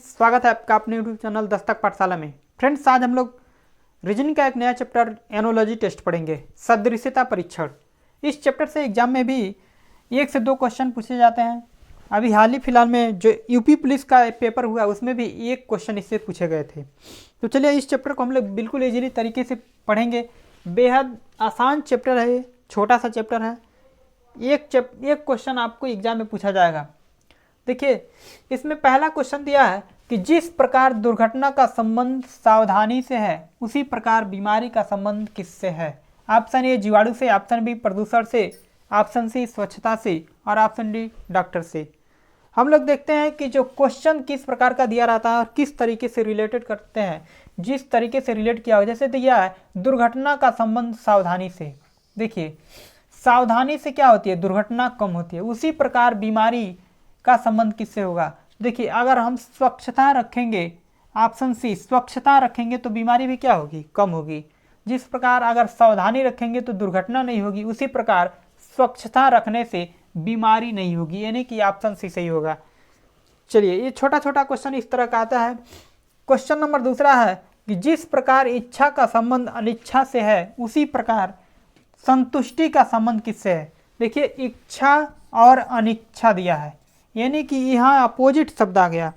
स्वागत है आपका अपने यूट्यूब चैनल दस्तक पाठशाला में। फ्रेंड्स, आज हम लोग रीजनिंग का एक नया चैप्टर एनोलॉजी टेस्ट पढ़ेंगे, सदृश्यता परीक्षण। इस चैप्टर से एग्जाम में भी 1 से 2 क्वेश्चन पूछे जाते हैं। अभी हाल ही फिलहाल में जो यूपी पुलिस का पेपर हुआ उसमें भी 1 क्वेश्चन इससे पूछे गए थे। तो चलिए इस चैप्टर को हम लोग बिल्कुल ईजिली तरीके से पढ़ेंगे। बेहद आसान चैप्टर है, ये छोटा सा चैप्टर है। एक क्वेश्चन आपको एग्जाम में पूछा जाएगा। देखिए, इसमें पहला क्वेश्चन दिया है कि जिस प्रकार दुर्घटना का संबंध सावधानी से है उसी प्रकार बीमारी का संबंध किससे है। ऑप्शन ए जीवाणु से, ऑप्शन बी प्रदूषण से, ऑप्शन सी स्वच्छता से और ऑप्शन डी डॉक्टर से। हम लोग देखते हैं कि जो क्वेश्चन किस प्रकार का दिया रहता है और किस तरीके से रिलेटेड करते हैं। जिस तरीके से रिलेट किया हो, जैसे दिया है दुर्घटना का संबंध सावधानी से। देखिए, सावधानी से क्या होती है, दुर्घटना कम होती है। उसी प्रकार बीमारी का संबंध किससे होगा। देखिए, अगर हम स्वच्छता रखेंगे, ऑप्शन सी स्वच्छता रखेंगे तो बीमारी भी क्या होगी, कम होगी। जिस प्रकार अगर सावधानी रखेंगे तो दुर्घटना नहीं होगी, उसी प्रकार स्वच्छता रखने से बीमारी नहीं होगी, यानी कि ऑप्शन सी सही होगा। चलिए, ये छोटा छोटा क्वेश्चन इस तरह का आता है। क्वेश्चन नंबर दूसरा है कि जिस प्रकार इच्छा का संबंध अनिच्छा से है उसी प्रकार संतुष्टि का संबंध किससे है। देखिए, इच्छा और अनिच्छा दिया है, यानी कि यहाँ अपोजिट शब्द आ गया।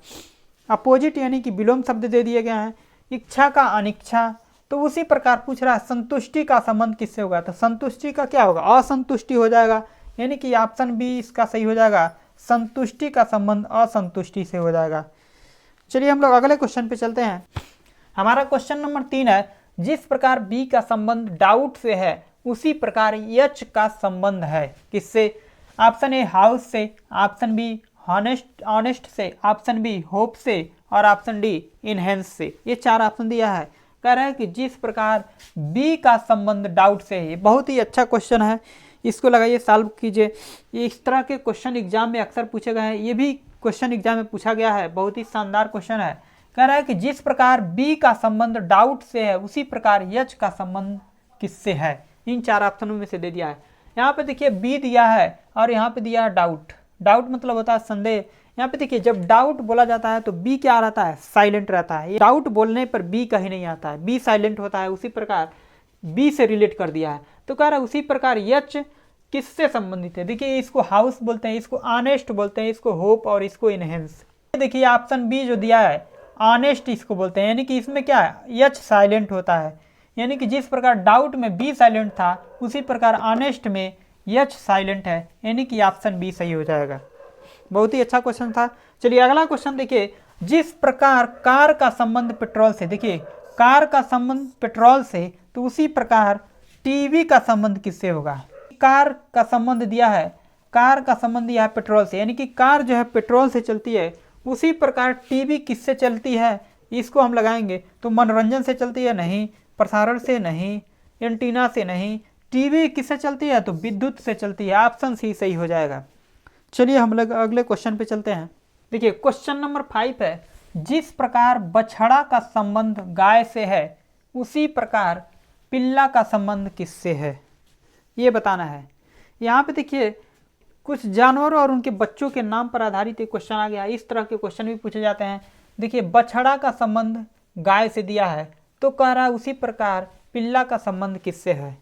अपोजिट यानी कि विलोम शब्द दे दिए गए हैं। इच्छा का अनिच्छा, तो उसी प्रकार पूछ रहा है संतुष्टि का संबंध किससे होगा। तो संतुष्टि का क्या होगा, असंतुष्टि हो जाएगा, यानी कि ऑप्शन बी इसका सही हो जाएगा। संतुष्टि का संबंध असंतुष्टि से हो जाएगा। चलिए हम लोग अगले क्वेश्चन पे चलते हैं। हमारा क्वेश्चन नंबर 3 है, जिस प्रकार बी का संबंध डाउट से है उसी प्रकार एच का संबंध है किससे। ऑप्शन ए हाउस से, ऑप्शन बी ऑनेस्ट से, ऑप्शन बी होप से और ऑप्शन डी इनहेंस से। ये 4 ऑप्शन दिया है। कह रहा है कि जिस प्रकार बी का संबंध डाउट से है। बहुत ही अच्छा क्वेश्चन है, इसको लगाइए, सॉल्व कीजिए। इस तरह के क्वेश्चन एग्जाम में अक्सर पूछे गए हैं। ये भी क्वेश्चन एग्जाम में पूछा गया है, बहुत ही शानदार क्वेश्चन है। कह रहा है कि जिस प्रकार बी का संबंध डाउट से है उसी प्रकार एच का संबंध किससे है। इन 4 ऑप्शनों में से दे दिया है। यहाँ पे देखिए बी दिया है और यहाँ पे दिया है डाउट। डाउट मतलब होता है संदेह। यहाँ पे देखिए, जब डाउट बोला जाता है तो बी क्या रहता है, साइलेंट रहता है। डाउट बोलने पर बी कहीं नहीं आता है, बी साइलेंट होता है। उसी प्रकार बी से रिलेट कर दिया है। तो कह रहा है उसी प्रकार एच किससे संबंधित है। देखिए, इसको हाउस बोलते हैं, इसको ऑनेस्ट बोलते हैं, इसको होप और इसको इनहेंस। देखिए ऑप्शन बी जो दिया है ऑनेस्ट इसको बोलते हैं, यानी कि इसमें क्या है, एच साइलेंट होता है। यानी कि जिस प्रकार डाउट में बी साइलेंट था उसी प्रकार ऑनेस्ट में एच साइलेंट है, यानी कि ऑप्शन बी सही हो जाएगा। बहुत ही अच्छा क्वेश्चन था। चलिए अगला क्वेश्चन देखिए, जिस प्रकार कार का संबंध पेट्रोल से। देखिए, कार का संबंध पेट्रोल से, तो उसी प्रकार टीवी का संबंध किससे होगा। कार का संबंध दिया है, कार का संबंध दिया है पेट्रोल से, यानी कि कार जो है पेट्रोल से चलती है। उसी प्रकार टीवी किससे चलती है, इसको हम लगाएंगे तो मनोरंजन से चलती है, नहीं। प्रसारण से नहीं, एंटीना से नहीं। टीवी किससे चलती है, तो विद्युत से चलती है। ऑप्शन सी सही हो जाएगा। चलिए हम लोग अगले क्वेश्चन पे चलते हैं। देखिए क्वेश्चन नंबर 5 है, जिस प्रकार बछड़ा का संबंध गाय से है उसी प्रकार पिल्ला का संबंध किससे है, ये बताना है। यहाँ पे देखिए कुछ जानवरों और उनके बच्चों के नाम पर आधारित एक क्वेश्चन आ गया। इस तरह के क्वेश्चन भी पूछे जाते हैं। देखिए, बछड़ा का संबंध गाय से दिया है तो कह रहा है उसी प्रकार पिल्ला का संबंध किससे है।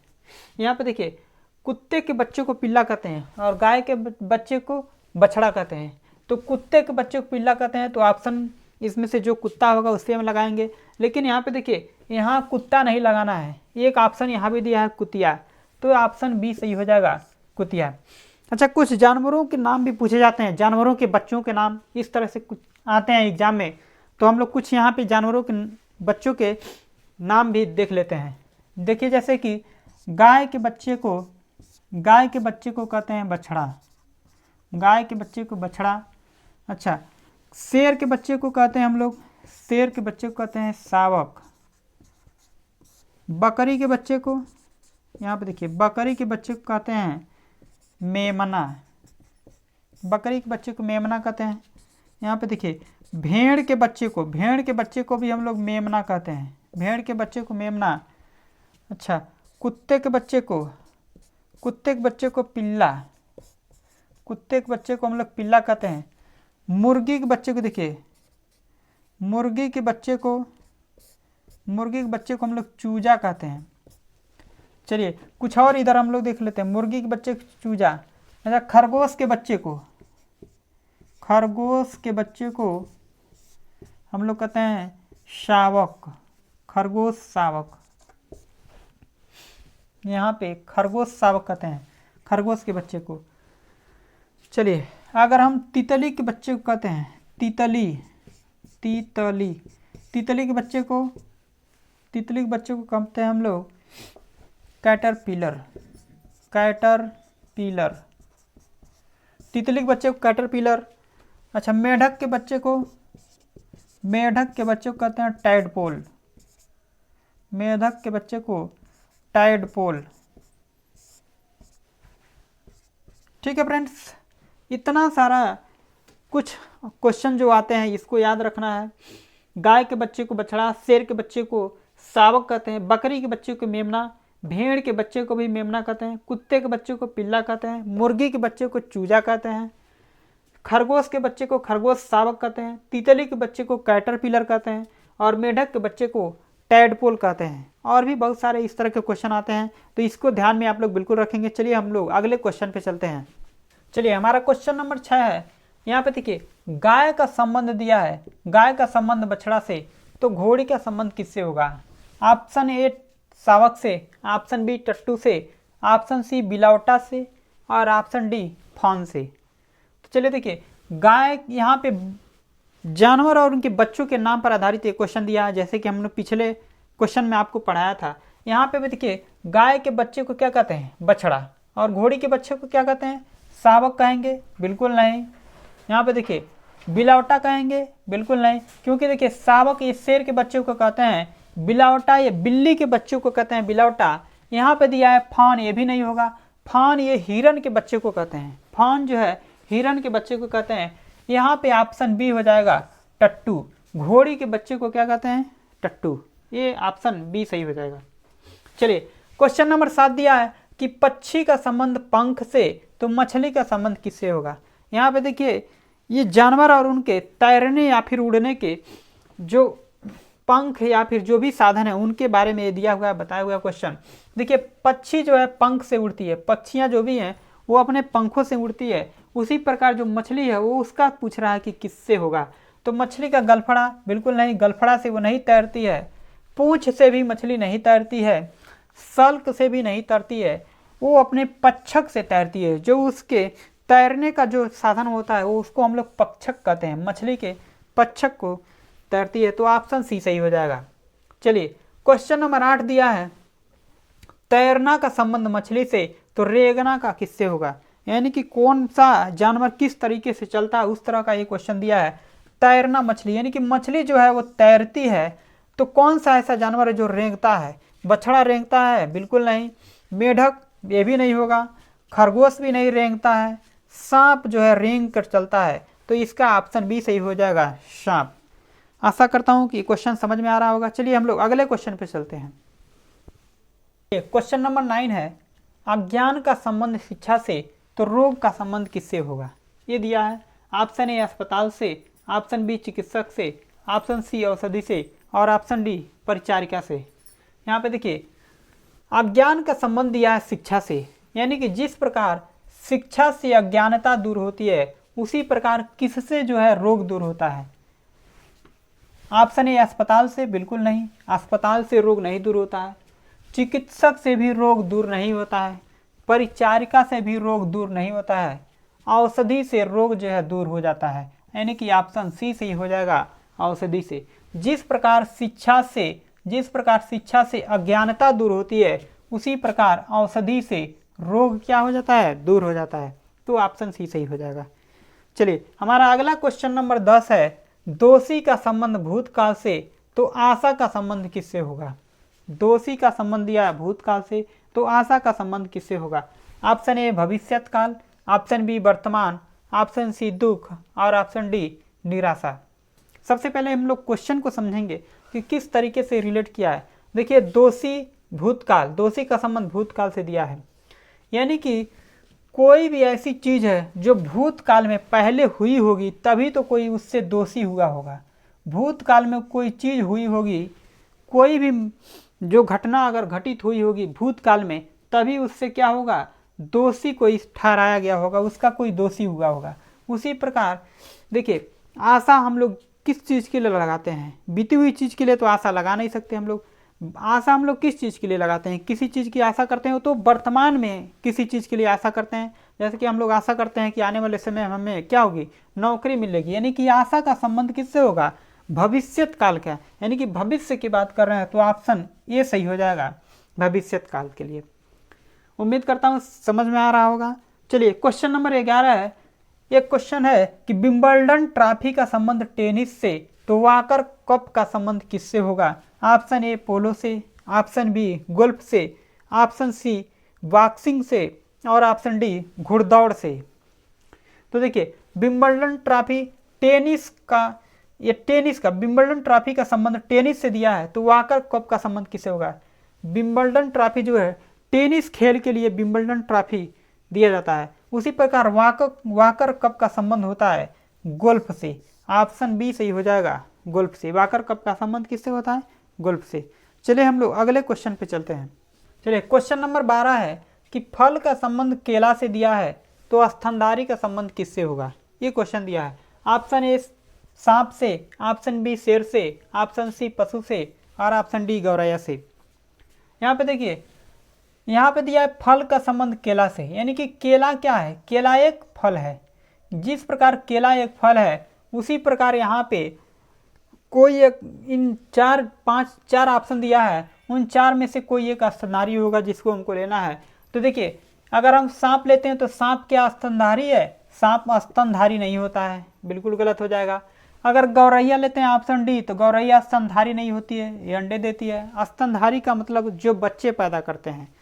यहाँ पे देखिए, कुत्ते के बच्चे को पिल्ला कहते हैं और गाय के बच्चे को बछड़ा कहते हैं। तो कुत्ते के बच्चे को पिल्ला कहते हैं, तो ऑप्शन इसमें से जो कुत्ता होगा उससे हम लगाएंगे। लेकिन यहाँ पे देखिए, यहाँ कुत्ता नहीं लगाना है, एक ऑप्शन यहाँ भी दिया है कुतिया, तो ऑप्शन बी सही हो जाएगा, कुतिया। अच्छा, कुछ जानवरों के नाम भी पूछे जाते हैं, जानवरों के बच्चों के नाम इस तरह से कुछ आते हैं एग्जाम में। तो हम लोग कुछ यहाँ पे जानवरों के बच्चों के नाम भी देख लेते हैं। देखिए, जैसे कि गाय के बच्चे को कहते हैं बछड़ा, गाय के बच्चे को बछड़ा। अच्छा, शेर के बच्चे को कहते हैं हम लोग, शेर के बच्चे को कहते हैं शावक। बकरी के बच्चे को, यहाँ पे देखिए, बकरी के बच्चे को कहते हैं मेमना, बकरी के बच्चे को मेमना कहते हैं। यहाँ पे देखिए, भेड़ के बच्चे को भी हम लोग मेमना कहते हैं, भेड़ के बच्चे को मेमना। अच्छा, कुत्ते के बच्चे को पिल्ला, कुत्ते के बच्चे को हम लोग पिल्ला कहते हैं। मुर्गी के बच्चे को देखिए, मुर्गी के बच्चे को हम लोग चूजा कहते हैं। चलिए कुछ और इधर हम लोग देख लेते हैं। मुर्गी के बच्चे को चूजा। अच्छा, खरगोश के बच्चे को हम लोग कहते हैं शावक, खरगोश शावक। यहाँ पे खरगोश शावक कहते हैं खरगोश के बच्चे को। चलिए अगर हम तितली के बच्चे को कहते हैं तितली के बच्चे को कहते हैं हम लोग कैटरपिलर। तितली के बच्चे को कैटरपिलर। अच्छा, मेढक के बच्चे को कहते हैं टाइडपोल। ठीक है फ्रेंड्स, इतना सारा कुछ क्वेश्चन जो आते हैं इसको याद रखना है। गाय के बच्चे को बछड़ा, शेर के बच्चे को शावक कहते हैं, बकरी के बच्चे को मेमना, भेड़ के बच्चे को भी मेमना कहते हैं, कुत्ते के बच्चे को पिल्ला कहते हैं, मुर्गी के बच्चे को चूजा कहते हैं, खरगोश के बच्चे को खरगोश शावक कहते हैं, तितली के बच्चे को कैटरपिलर कहते हैं और मेढक के बच्चे को टैडपोल कहते हैं। और भी बहुत सारे इस तरह के क्वेश्चन आते हैं, तो इसको ध्यान में आप लोग बिल्कुल रखेंगे। चलिए हम लोग अगले क्वेश्चन पे चलते हैं। चलिए हमारा क्वेश्चन नंबर 6 है। यहाँ पे देखिए गाय का संबंध दिया है, गाय का संबंध बछड़ा से, तो घोड़ी का संबंध किससे होगा? ऑप्शन ए शावक से, ऑप्शन बी टट्टू से, ऑप्शन सी बिलौटा से और ऑप्शन डी फान से। तो चलिए देखिए, गाय यहाँ पे जानवर और उनके बच्चों के नाम पर आधारित एक क्वेश्चन दिया है, जैसे कि हमने पिछले क्वेश्चन में आपको पढ़ाया था। यहाँ पे भी देखिए गाय के बच्चे को क्या कहते हैं? बछड़ा। और घोड़ी के बच्चे को क्या कहते हैं? शावक कहेंगे? बिल्कुल नहीं। यहाँ पे देखिए बिलौटा कहेंगे? बिल्कुल नहीं, क्योंकि देखिए शावक ये शेर के बच्चे को कहते हैं, बिलौटा ये बिल्ली के बच्चे को कहते हैं बिलौटा। यहाँ पे दिया है फान, ये भी नहीं होगा। फान ये हिरन के बच्चे को कहते हैं, फान जो है हिरन के बच्चे को कहते हैं। यहाँ पे ऑप्शन बी हो जाएगा टट्टू। घोड़ी के बच्चे को क्या कहते हैं? टट्टू। ये ऑप्शन बी सही हो जाएगा। चलिए क्वेश्चन नंबर 7 दिया है कि पक्षी का संबंध पंख से, तो मछली का संबंध किससे होगा? यहाँ पे देखिए ये जानवर और उनके तैरने या फिर उड़ने के जो पंख या फिर जो भी साधन है उनके बारे में दिया हुआ है, बताया हुआ क्वेश्चन। देखिए पक्षी जो है पंख से उड़ती है, पक्षियाँ जो भी हैं वो अपने पंखों से उड़ती है। उसी प्रकार जो मछली है वो उसका पूछ रहा है कि किससे होगा, तो मछली का गलफड़ा? बिल्कुल नहीं, गलफड़ा से वो नहीं तैरती है। पूंछ से भी मछली नहीं तैरती है, सल्क से भी नहीं तैरती है, वो अपने पक्षक से तैरती है। जो उसके तैरने का जो साधन होता है वो उसको हम लोग पक्षक कहते हैं, मछली के पक्षक को तैरती है। तो ऑप्शन सी सही हो जाएगा। चलिए क्वेश्चन नंबर 8 दिया है तैरना का संबंध मछली से, तो रेंगना का किससे होगा? यानी कि कौन सा जानवर किस तरीके से चलता है उस तरह का ये क्वेश्चन दिया है। तैरना मछली, यानी कि मछली जो है वो तैरती है, तो कौन सा ऐसा जानवर है जो रेंगता है? बछड़ा रेंगता है? बिल्कुल नहीं। मेढक? ये भी नहीं होगा। खरगोश भी नहीं रेंगता है। सांप जो है रेंग कर चलता है, तो इसका ऑप्शन बी सही हो जाएगा, सांप। आशा करता हूँ कि क्वेश्चन समझ में आ रहा होगा। चलिए हम लोग अगले क्वेश्चन पे चलते हैं। क्वेश्चन नंबर 9 है अज्ञान का संबंध शिक्षा से, तो रोग का संबंध किससे होगा? ये दिया है ऑप्शन ए अस्पताल से, ऑप्शन बी चिकित्सक से, ऑप्शन सी औषधि से और ऑप्शन डी परिचारिका से। यहाँ पे देखिए अज्ञान का संबंध दिया है शिक्षा से, यानी कि जिस प्रकार शिक्षा से अज्ञानता दूर होती है उसी प्रकार किससे जो है रोग दूर होता है? ऑप्शन ए अस्पताल से? बिल्कुल नहीं, अस्पताल से रोग नहीं दूर होता है। चिकित्सक से भी रोग दूर नहीं होता है। परिचारिका से भी रोग दूर नहीं होता है। औषधि से रोग जो है दूर हो जाता है, यानी कि ऑप्शन सी सही हो जाएगा, औषधि से। जिस प्रकार शिक्षा से अज्ञानता दूर होती है उसी प्रकार औषधि से रोग क्या हो जाता है? दूर हो जाता है। तो ऑप्शन सी सही हो जाएगा। चलिए हमारा अगला क्वेश्चन नंबर 10 है दोषी का संबंध भूतकाल से, तो आशा का संबंध किससे होगा? दोषी का संबंध दिया है भूतकाल से, तो आशा का संबंध किससे होगा? ऑप्शन ए भविष्यत काल, ऑप्शन बी वर्तमान, ऑप्शन सी दुख और ऑप्शन डी निराशा। सबसे पहले हम लोग क्वेश्चन को समझेंगे कि किस तरीके से रिलेट किया है। देखिए दोषी भूतकाल, दोषी का संबंध भूतकाल से दिया है, यानी कि कोई भी ऐसी चीज़ है जो भूतकाल में पहले हुई होगी तभी तो कोई उससे दोषी हुआ होगा। भूतकाल में कोई चीज़ हुई होगी, कोई भी जो घटना अगर घटित हुई होगी भूतकाल में, तभी उससे क्या होगा, दोषी कोई ठहराया गया होगा, उसका कोई दोषी हुआ होगा। उसी प्रकार देखिए, आशा हम लोग किस चीज़ के लिए लगाते हैं, बीती हुई चीज़ के लिए तो आशा लगा नहीं सकते हम लोग। आशा हम लोग किस चीज़ के लिए लगाते हैं, किसी चीज़ की आशा करते हैं तो वर्तमान में किसी चीज़ के लिए आशा करते हैं। जैसे कि हम लोग आशा करते हैं कि आने वाले समय में हमें क्या होगी, नौकरी मिलेगी, यानी कि आशा का संबंध किससे होगा, भविष्यत काल का, यानी कि भविष्य की बात कर रहे हैं, तो ऑप्शन ए सही हो जाएगा भविष्यत काल के लिए। उम्मीद करता हूँ समझ में आ रहा होगा। चलिए क्वेश्चन नंबर 11 है। एक क्वेश्चन है कि विंबलडन ट्रॉफी का संबंध टेनिस से, तो वाकर कप का संबंध किससे होगा। ऑप्शन ए पोलो से, ऑप्शन बी गोल्फ से, ऑप्शन सी बॉक्सिंग से, और ऑप्शन डी घुड़दौड़ से। तो देखिए, विंबलडन ट्रॉफी टेनिस का, ये टेनिस का विंबलडन ट्रॉफी का संबंध टेनिस से दिया है, तो वाकर कप का संबंध किससे होगा। विंबलडन ट्रॉफी जो है टेनिस खेल के लिए विंबलडन ट्रॉफी दिया जाता है। उसी प्रकार वाकर कप का संबंध होता है गोल्फ से। ऑप्शन बी सही हो जाएगा, गोल्फ से। वाकर कप का संबंध किससे होता है, गोल्फ से। चलिए हम लोग अगले क्वेश्चन पे चलते हैं। चलिए क्वेश्चन नंबर 12 है कि फल का संबंध केला से दिया है, तो स्तनधारी का संबंध किससे होगा। ये क्वेश्चन दिया है। ऑप्शन ए सांप से, ऑप्शन बी शेर से, ऑप्शन सी पशु से, और ऑप्शन डी गौरैया से। यहाँ पे देखिए, यहाँ पे दिया है फल का संबंध केला से, यानी कि केला क्या है, केला एक फल है। जिस प्रकार केला एक फल है, उसी प्रकार यहाँ पे कोई एक, इन चार ऑप्शन दिया है, उन चार में से कोई एक स्तनधारी होगा जिसको हमको लेना है। तो देखिए, अगर हम सांप लेते हैं तो सांप क्या स्तनधारी है, सांप स्तनधारी नहीं होता है, बिल्कुल गलत हो जाएगा। अगर गौरैया लेते हैं ऑप्शन डी, तो गौरैया स्तनधारी नहीं होती है, ये अंडे देती है। स्तनधारी का मतलब जो बच्चे पैदा करते हैं,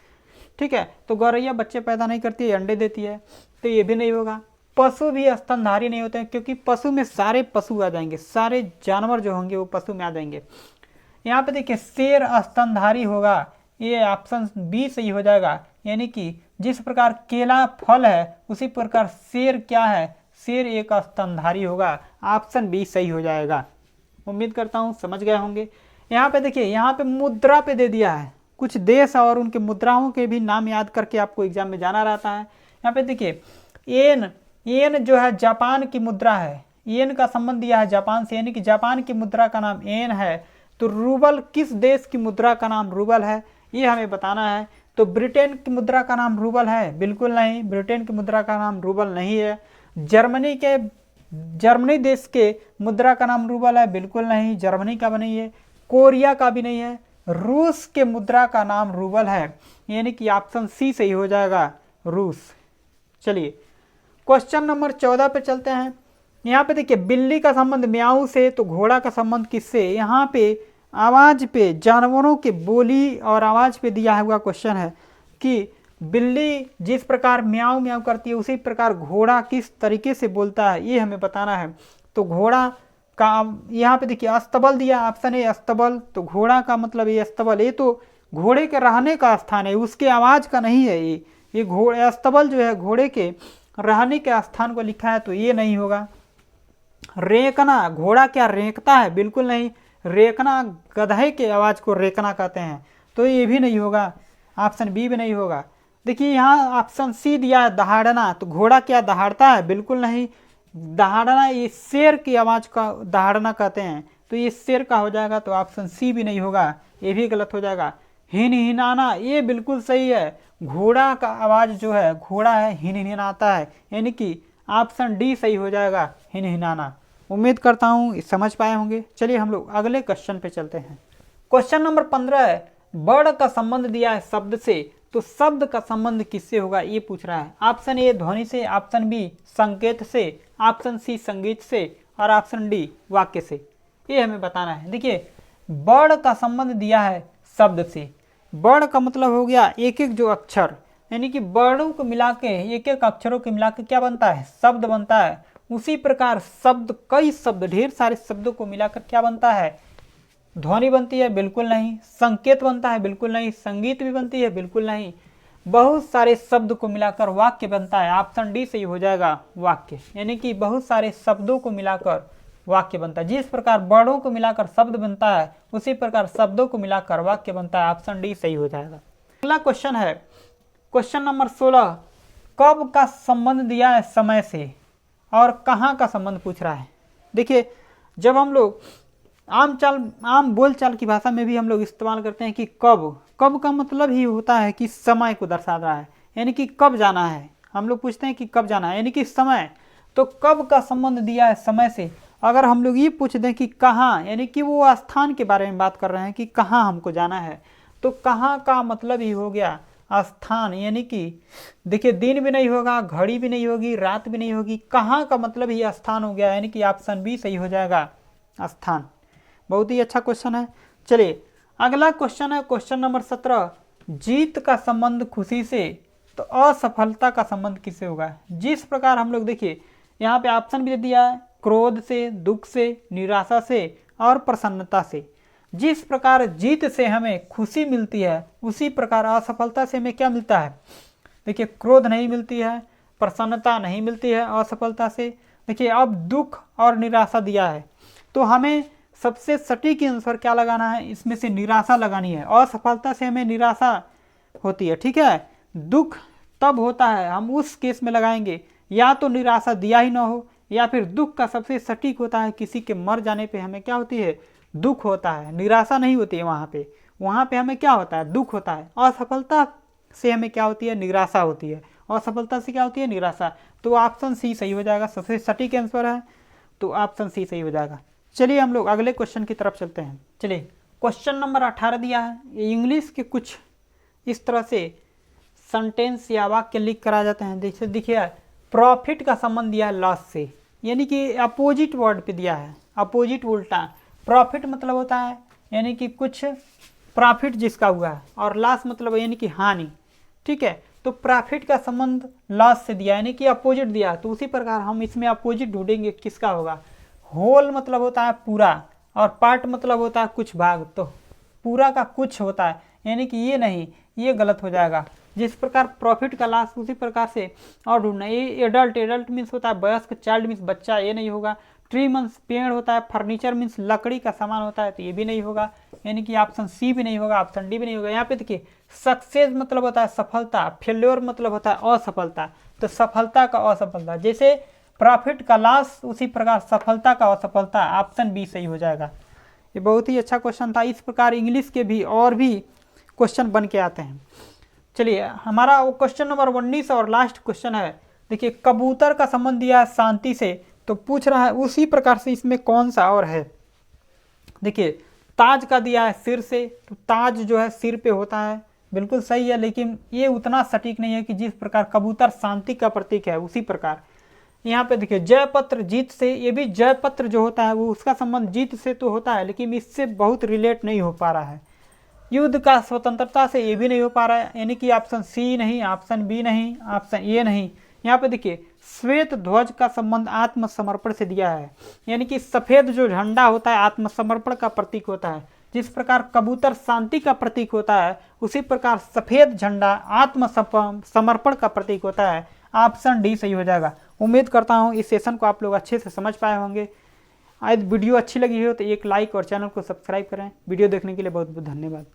ठीक है, तो गौरैया बच्चे पैदा नहीं करती है, अंडे देती है, तो ये भी नहीं होगा। पशु भी स्तनधारी नहीं होते हैं, क्योंकि पशु में सारे पशु आ जाएंगे, सारे जानवर जो होंगे वो पशु में आ जाएंगे। यहाँ पे देखिए, शेर स्तनधारी होगा, ये ऑप्शन बी सही हो जाएगा। यानी कि जिस प्रकार केला फल है, उसी प्रकार शेर क्या है, शेर एक स्तनधारी होगा। ऑप्शन बी सही हो जाएगा। उम्मीद करता हूँ समझ गए होंगे। यहाँ पे देखिए, यहाँ पे मुद्रा पे दे दिया है, कुछ देश और उनके मुद्राओं के भी नाम याद करके आपको एग्जाम में जाना रहता है। यहाँ पे देखिए, येन जो है जापान की मुद्रा है, येन का संबंध दिया है जापान से, यानी कि जापान की मुद्रा का नाम येन है। तो रूबल किस देश की मुद्रा का नाम रूबल है, ये हमें बताना है। तो ब्रिटेन की मुद्रा का नाम रूबल है, बिल्कुल नहीं, ब्रिटेन की मुद्रा का नाम रूबल नहीं है। जर्मनी देश के मुद्रा का नाम रूबल है, बिल्कुल नहीं, जर्मनी का भी नहीं है। कोरिया का भी नहीं है। रूस के मुद्रा का नाम रूबल है, यानी कि ऑप्शन सी सही हो जाएगा, रूस। चलिए क्वेश्चन नंबर 14 पे चलते हैं। यहाँ पे देखिए, बिल्ली का संबंध म्याऊ से, तो घोड़ा का संबंध किससे। यहाँ पे आवाज़ पे, जानवरों के बोली और आवाज़ पे दिया हुआ क्वेश्चन है कि बिल्ली जिस प्रकार म्याऊ म्याऊ करती है, उसी प्रकार घोड़ा किस तरीके से बोलता है, ये हमें बताना है। तो घोड़ा का यहाँ पे देखिए अस्तबल दिया, ऑप्शन ए अस्तबल। तो घोड़ा का मतलब ये अस्तबल, ये तो घोड़े के रहने का स्थान है, उसके आवाज़ का नहीं है। ये घोड़े अस्तबल जो है घोड़े के रहने के स्थान को लिखा है, तो ये नहीं होगा। रेंकना, घोड़ा क्या रेंकता है, बिल्कुल नहीं, रेंकना गधे के आवाज़ को रेंकना कहते हैं, तो ये भी नहीं होगा। ऑप्शन बी भी नहीं होगा। देखिए यहाँ ऑप्शन सी दिया है दहाड़ना, तो घोड़ा क्या दहाड़ता है, बिल्कुल नहीं, दहाड़ना ये शेर की आवाज़ का दहाड़ना कहते हैं, तो ये शेर का हो जाएगा। तो ऑप्शन सी भी नहीं होगा, ये भी गलत हो जाएगा। हिनहिनाना, ये बिल्कुल सही है, घोड़ा का आवाज़ जो है, घोड़ा है हिनहिनाता है, यानी कि ऑप्शन डी सही हो जाएगा, हिनहिनाना। उम्मीद करता हूँ समझ पाए होंगे। चलिए हम लोग अगले क्वेश्चन पे चलते हैं। क्वेश्चन नंबर 15 है, बड़ का संबंध दिया है शब्द से, तो शब्द का संबंध किससे होगा, ये पूछ रहा है। ऑप्शन ए ध्वनि से, ऑप्शन बी संकेत से, ऑप्शन सी संगीत से, और ऑप्शन डी वाक्य से। ये हमें बताना है। देखिए, बड़ का संबंध दिया है शब्द से। बड़ का मतलब हो गया एक एक जो अक्षर, यानी कि वर्णों को मिला के, एक एक अक्षरों को मिला के क्या बनता है, शब्द बनता है। उसी प्रकार शब्द, कई शब्द, ढेर सारे शब्दों को मिलाकर क्या बनता है, ध्वनि बनती है, बिल्कुल नहीं। संकेत बनता है, बिल्कुल नहीं। संगीत भी बनती है, बिल्कुल नहीं। बहुत सारे शब्द को मिलाकर वाक्य बनता है। ऑप्शन डी सही हो जाएगा, वाक्य। यानी कि बहुत सारे शब्दों को मिलाकर वाक्य बनता है। जिस प्रकार वर्णों को मिलाकर शब्द बनता है उसी प्रकार शब्दों को मिलाकर वाक्य बनता है। ऑप्शन डी सही हो जाएगा। अगला क्वेश्चन है क्वेश्चन नंबर 16, कब का संबंध दिया है समय से और कहाँ का संबंध पूछ रहा है। देखिए, जब हम लोग आम बोलचाल की भाषा में भी हम लोग इस्तेमाल करते हैं कि कब का मतलब ही होता है कि समय को दर्शा रहा है, यानी कि कब जाना है। हम लोग पूछते हैं कि कब जाना है, यानी कि समय। तो कब का संबंध दिया है समय से। अगर हम लोग ये पूछ दें कि कहाँ, यानी कि वो स्थान के बारे में बात कर रहे हैं कि कहाँ हमको जाना है, तो कहाँ का मतलब ही हो गया स्थान। यानी कि देखिए, दिन भी नहीं होगा, घड़ी भी नहीं होगी, रात भी नहीं होगी, कहाँ का मतलब ही स्थान हो गया, यानी कि ऑप्शन बी सही हो जाएगा, स्थान। बहुत ही अच्छा क्वेश्चन है। चलिए अगला क्वेश्चन है क्वेश्चन नंबर 17, जीत का संबंध खुशी से तो असफलता का संबंध किससे होगा। जिस प्रकार हम लोग देखिए यहाँ पे ऑप्शन भी दे दिया है, क्रोध से, दुख से, निराशा से और प्रसन्नता से। जिस प्रकार जीत से हमें खुशी मिलती है उसी प्रकार असफलता से हमें क्या मिलता है। देखिए, क्रोध नहीं मिलती है, प्रसन्नता नहीं मिलती है असफलता से। देखिए, अब दुख और निराशा दिया है तो हमें सबसे सटीक आंसर क्या लगाना है, इसमें से निराशा लगानी है। असफलता से हमें निराशा होती है, ठीक है। दुख तब होता है, हम उस केस में लगाएंगे या तो निराशा दिया ही ना हो, या फिर दुख का सबसे सटीक होता है किसी के मर जाने पे हमें क्या होती है, दुख होता है, निराशा नहीं होती है। वहाँ पे हमें क्या होता है, दुख होता है। असफलता से हमें क्या होती है, निराशा होती है। असफलता से क्या होती है, निराशा। तो ऑप्शन सी सही हो जाएगा, सबसे सटीक आंसर है, तो ऑप्शन सी सही हो जाएगा। चलिए हम लोग अगले क्वेश्चन की तरफ चलते हैं। चलिए क्वेश्चन नंबर 18 दिया है, ये इंग्लिश के कुछ इस तरह से सेंटेंस या वाक्य लिख कर आ जाते हैं। जैसे देखिए, प्रॉफिट का संबंध दिया है लॉस से, यानी कि अपोजिट वर्ड पे दिया है, अपोजिट उल्टा। प्रॉफिट मतलब होता है यानी कि कुछ प्रॉफिट जिसका हुआ है, और लॉस मतलब यानी कि हानि, ठीक है। तो प्रॉफिट का संबंध लॉस से दिया यानी कि अपोजिट दिया, तो उसी प्रकार हम इसमें अपोजिट ढूंढेंगे किसका होगा। होल मतलब होता है पूरा, और पार्ट मतलब होता है कुछ भाग, तो पूरा का कुछ होता है, यानी कि ये नहीं, ये गलत हो जाएगा। जिस प्रकार प्रॉफिट का लॉस उसी प्रकार से और ढूंढना। ये एडल्ट मीन्स होता है वयस्क, चाइल्ड मीन्स बच्चा, ये नहीं होगा। ट्री मीन्स पेड़ होता है, फर्नीचर मीन्स लकड़ी का सामान होता है, तो ये भी नहीं होगा, यानी कि ऑप्शन सी भी नहीं होगा, ऑप्शन डी भी नहीं होगा। यहाँ पे देखिए, सक्सेस मतलब होता है सफलता, फेल्योर मतलब होता है असफलता, तो सफलता का असफलता। जैसे प्रॉफिट का लॉस उसी प्रकार सफलता का असफलता, ऑप्शन बी सही हो जाएगा। ये बहुत ही अच्छा क्वेश्चन था। इस प्रकार इंग्लिश के भी और भी क्वेश्चन बन के आते हैं। चलिए हमारा वो क्वेश्चन नंबर 19 और लास्ट क्वेश्चन है। देखिए, कबूतर का संबंध दिया है शांति से, तो पूछ रहा है उसी प्रकार से इसमें कौन सा और है। देखिए, ताज का दिया है सिर से, तो ताज जो है सिर पे होता है, बिल्कुल सही है, लेकिन ये उतना सटीक नहीं है कि जिस प्रकार कबूतर शांति का प्रतीक है उसी प्रकार यहाँ पे देखिए जयपत्र जीत से, ये भी जयपत्र जो होता है वो उसका संबंध जीत से तो होता है, लेकिन इससे बहुत रिलेट नहीं हो पा रहा है। युद्ध का स्वतंत्रता से ये भी नहीं हो पा रहा है, यानी कि ऑप्शन सी नहीं, ऑप्शन बी नहीं, ऑप्शन ए नहीं। यहाँ पे देखिए, श्वेत ध्वज का संबंध आत्मसमर्पण से दिया है, यानी कि सफेद जो झंडा होता है आत्मसमर्पण का प्रतीक होता है। जिस प्रकार कबूतर शांति का प्रतीक होता है उसी प्रकार सफेद झंडा आत्मसमर्पण का प्रतीक होता है। ऑप्शन डी सही हो जाएगा। उम्मीद करता हूँ इस सेशन को आप लोग अच्छे से समझ पाए होंगे। आज वीडियो अच्छी लगी हो तो एक लाइक और चैनल को सब्सक्राइब करें। वीडियो देखने के लिए बहुत बहुत धन्यवाद।